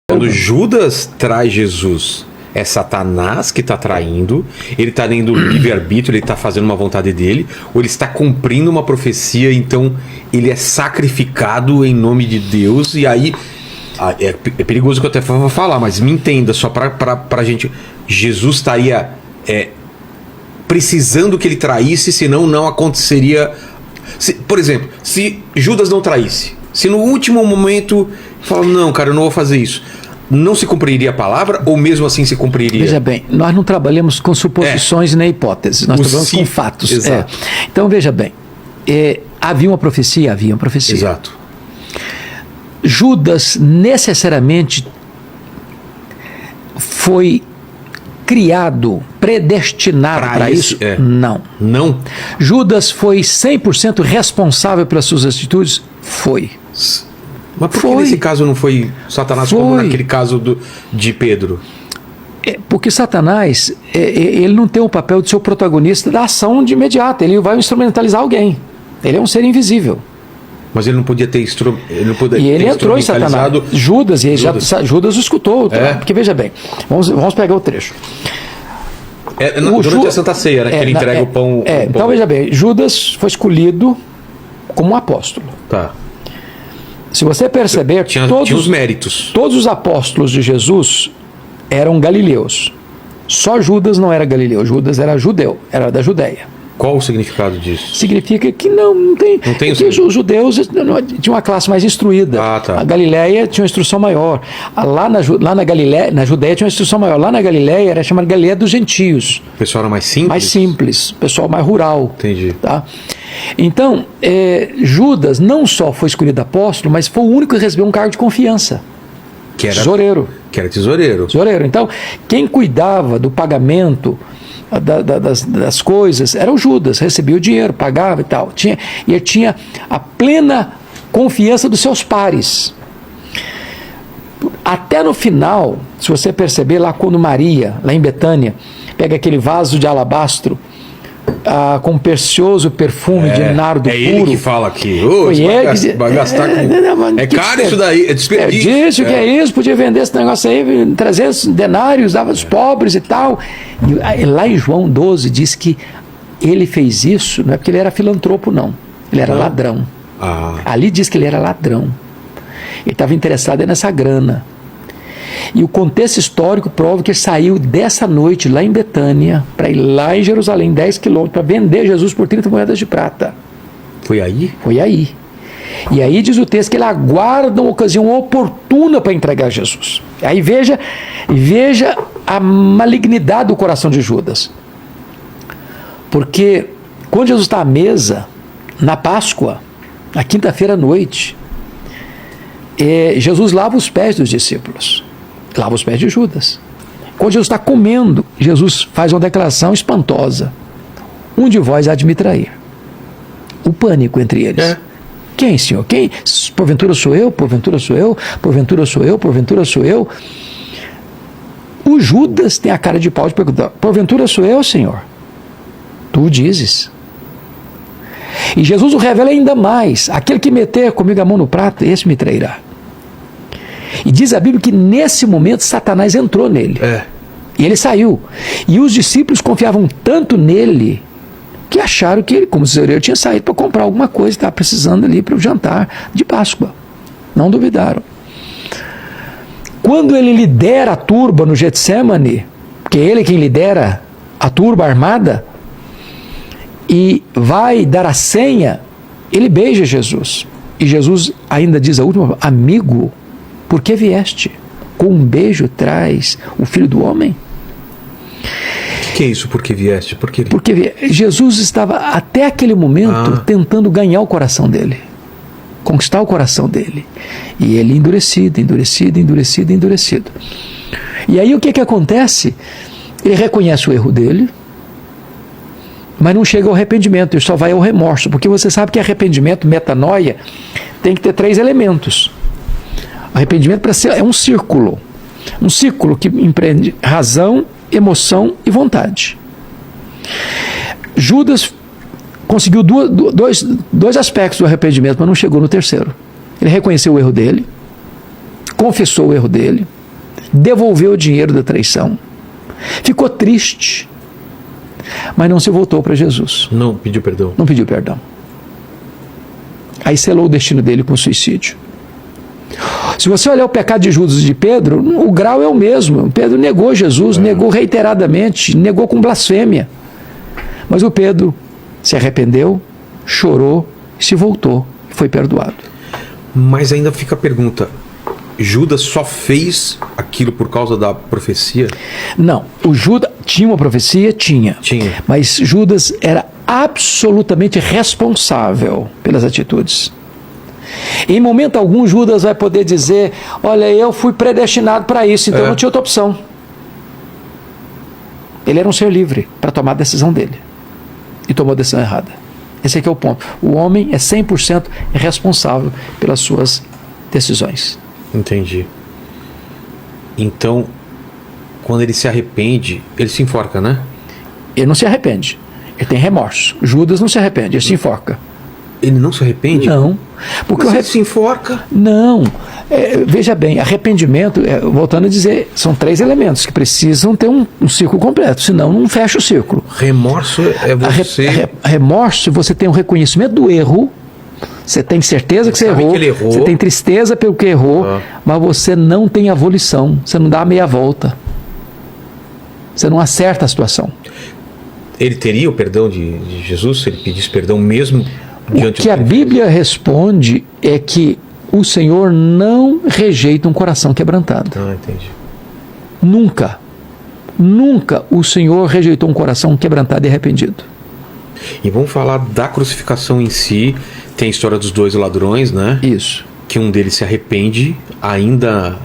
Quando Judas traz Jesus, é Satanás que está traindo, ele está tendo livre-arbítrio, ele está fazendo uma vontade dele, ou ele está cumprindo uma profecia, então ele é sacrificado em nome de Deus, e aí é perigoso que eu até vou falar, mas me entenda, só para a gente, Jesus estaria precisando que ele traísse, senão não aconteceria. Por exemplo, se Judas não traísse, se no último momento fala, não, cara, eu não vou fazer isso, não se cumpriria a palavra, ou mesmo assim se cumpriria? Veja bem, nós não trabalhamos com suposições nem hipóteses, nós trabalhamos com fatos. Exato. Então, veja bem, havia uma profecia? Havia uma profecia. Exato. Judas necessariamente foi criado, predestinado para isso? Não. Não? Judas foi 100% responsável pelas suas atitudes? Foi. Mas por que nesse caso não foi Satanás como naquele caso de Pedro? Porque Satanás, ele não tem o papel de ser o protagonista da ação de imediato, ele vai instrumentalizar alguém. Ele é um ser invisível. Mas ele não podia ter E ele entrou em Satanás. Judas o escutou. Porque veja bem, vamos pegar o trecho. Durante a Santa Ceia, né, que ele entrega o pão. Então veja bem, Judas foi escolhido como um apóstolo. Tá. Se você perceber, tinha os méritos. Todos os apóstolos de Jesus eram galileus. Só Judas não era galileu. Judas era judeu, era da Judéia. Qual o significado disso? Significa que não tem porque os judeus tinham uma classe mais instruída. Tá. A Galileia tinha uma instrução maior. Lá na Galileia, na Judéia tinha uma instrução maior. Lá na Galileia era chamada Galileia dos gentios. O pessoal era mais simples? Mais simples, pessoal mais rural. Entendi. Tá? Então, Judas não só foi escolhido apóstolo, mas foi o único que recebeu um cargo de confiança. Que era tesoureiro. Que era tesoureiro. Então, quem cuidava do pagamento das coisas era o Judas, recebia o dinheiro, pagava e tal. Ele tinha a plena confiança dos seus pares. Até no final, se você perceber, lá quando Maria, lá em Betânia, pega aquele vaso de alabastro com precioso perfume de nardo puro. É ele que fala aqui. Vai gastar com... caro isso daí, é desperdício. Disse que é isso, podia vender esse negócio aí, 300 denários, dava aos pobres e tal. E lá em João 12 diz que ele fez isso, não é porque ele era filantropo, não. Ele era ladrão. Ali diz que ele era ladrão. Ele estava interessado nessa grana. E o contexto histórico prova que ele saiu dessa noite lá em Betânia para ir lá em Jerusalém, 10 quilômetros, para vender Jesus por 30 moedas de prata. Foi aí? Foi aí. E aí diz o texto que ele aguarda uma ocasião oportuna para entregar Jesus. Aí veja a malignidade do coração de Judas. Porque quando Jesus está à mesa, na Páscoa, na quinta-feira à noite, Jesus lava os pés dos discípulos. Lava os pés de Judas. Quando Jesus está comendo, Jesus faz uma declaração espantosa. Um de vós há de me trair. O pânico entre eles. Quem, Senhor? Quem? Porventura sou eu? Porventura sou eu? Porventura sou eu? Porventura sou eu? O Judas tem a cara de pau de perguntar: porventura sou eu, Senhor? Tu o dizes. E Jesus o revela ainda mais: aquele que meter comigo a mão no prato, esse me trairá. E diz a Bíblia que nesse momento Satanás entrou nele. E ele saiu. E os discípulos confiavam tanto nele que acharam que ele, como tesoureiro, tinha saído para comprar alguma coisa, estava precisando ali para o jantar de Páscoa. Não duvidaram. Quando ele lidera a turba no Getsemane, que é ele quem lidera a turba armada, e vai dar a senha, ele beija Jesus. E Jesus ainda diz a última: amigo, por que vieste? Com um beijo traz o Filho do Homem? O que é isso, por que vieste? Porque Jesus estava até aquele momento tentando ganhar o coração dele, conquistar o coração dele. E ele endurecido. E aí o que acontece? Ele reconhece o erro dele, mas não chega ao arrependimento, ele só vai ao remorso, porque você sabe que arrependimento, metanoia, tem que ter 3 elementos. Arrependimento é um círculo que empreende razão, emoção e vontade. Judas conseguiu dois aspectos do arrependimento, mas não chegou no terceiro. Ele reconheceu o erro dele, confessou o erro dele, devolveu o dinheiro da traição, ficou triste, mas não se voltou para Jesus. Não pediu perdão. Não pediu perdão. Aí selou o destino dele com suicídio. Se você olhar o pecado de Judas e de Pedro, o grau é o mesmo. Pedro negou Jesus, negou reiteradamente, negou com blasfêmia. Mas o Pedro se arrependeu, chorou, se voltou e foi perdoado. Mas ainda fica a pergunta, Judas só fez aquilo por causa da profecia? Não, o Judas tinha uma profecia? Tinha. Mas Judas era absolutamente responsável pelas atitudes. Em momento algum, Judas vai poder dizer, olha, eu fui predestinado para isso, então não tinha outra opção. Ele era um ser livre para tomar a decisão dele. E tomou a decisão errada. Esse aqui é o ponto. O homem é 100% responsável pelas suas decisões. Entendi. Então, quando ele se arrepende, ele se enforca, né? Ele não se arrepende. Ele tem remorso. Judas não se arrepende, ele se enforca. Ele não se arrepende? Não. Porque ele se enforca? Não. Veja bem, arrependimento, voltando a dizer, são 3 elementos que precisam ter um círculo completo, senão não fecha o círculo. Remorso é você... Remorso, você tem um reconhecimento do erro, você tem certeza que você errou, você tem tristeza pelo que errou, mas você não tem a volição, você não dá a meia volta. Você não acerta a situação. Ele teria o perdão de Jesus se ele pedisse perdão mesmo diante do que a Bíblia responde é que o Senhor não rejeita um coração quebrantado. Entendi. Nunca o Senhor rejeitou um coração quebrantado e arrependido. E vamos falar da crucificação em si. Tem a história dos 2 ladrões, né? Isso. Que um deles se arrepende ainda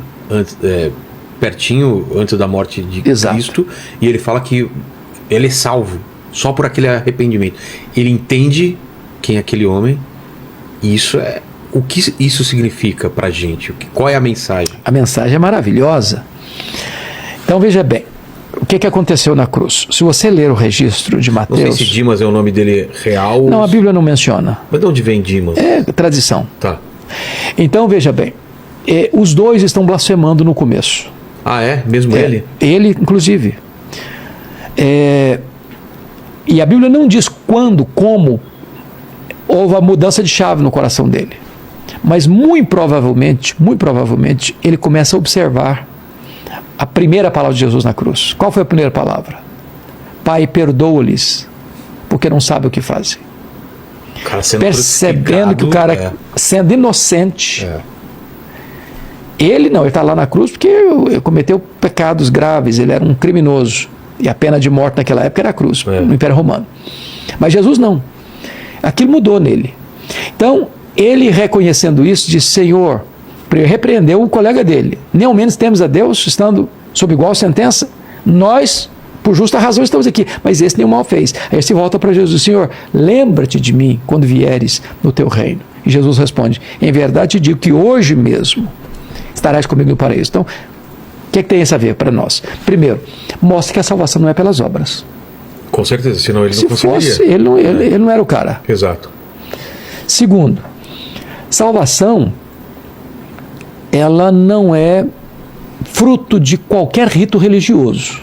pertinho antes da morte de Cristo. E ele fala que ele é salvo só por aquele arrependimento. Ele entende quem é aquele homem. E isso é... O que isso significa pra gente? Qual é a mensagem? A mensagem é maravilhosa. Então veja bem, o que aconteceu na cruz? Se você ler o registro de Mateus... Não sei se Dimas é o nome dele real. Não, a Bíblia não menciona. Mas de onde vem Dimas? É tradição. Tá. Então veja bem, os 2 estão blasfemando no começo. Ah, é? Mesmo ele? Ele, inclusive. E a Bíblia não diz quando, como houve a mudança de chave no coração dele. Mas muito provavelmente, ele começa a observar a primeira palavra de Jesus na cruz. Qual foi a primeira palavra? Pai, perdoa-lhes, porque não sabem o que fazem. Percebendo que o cara, sendo inocente, ele está lá na cruz porque ele cometeu pecados graves, ele era um criminoso. E a pena de morte naquela época era a cruz, no Império Romano. Mas Jesus não. Aquilo mudou nele. Então, ele reconhecendo isso, disse, Senhor, repreendeu o colega dele. Nem ao menos temos a Deus, estando sob igual sentença. Nós, por justa razão, estamos aqui. Mas esse nenhum mal fez. Aí se volta para Jesus, Senhor, lembra-te de mim quando vieres no teu reino. E Jesus responde, em verdade te digo que hoje mesmo estarás comigo no paraíso. Então, o que tem isso a ver para nós? Primeiro, mostra que a salvação não é pelas obras. Com certeza, senão ele não conseguiria. Se fosse, ele não era o cara. Exato. Segundo, salvação, ela não é fruto de qualquer rito religioso.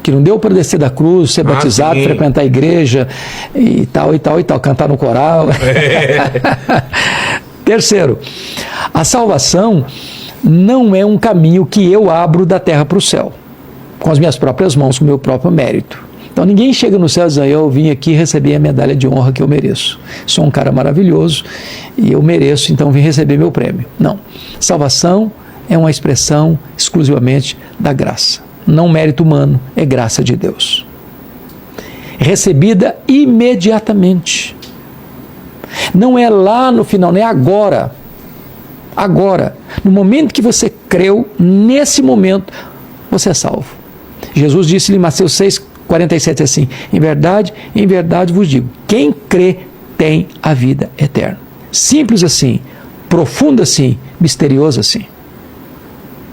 Que não deu para descer da cruz, ser batizado, sim. Frequentar a igreja e tal, cantar no coral. Terceiro, a salvação não é um caminho que eu abro da terra para o céu, com as minhas próprias mãos, com o meu próprio mérito. Então ninguém chega no céu e diz, eu vim aqui receber a medalha de honra que eu mereço. Sou um cara maravilhoso e eu mereço, então vim receber meu prêmio. Não. Salvação é uma expressão exclusivamente da graça. Não mérito humano, é graça de Deus. Recebida imediatamente. Não é lá no final, não é agora. Agora, no momento que você creu, nesse momento, você é salvo. Jesus disse em Mateus 6,47 assim, em verdade vos digo, quem crê tem a vida eterna. Simples assim, profundo assim, misterioso assim.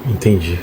Entendi.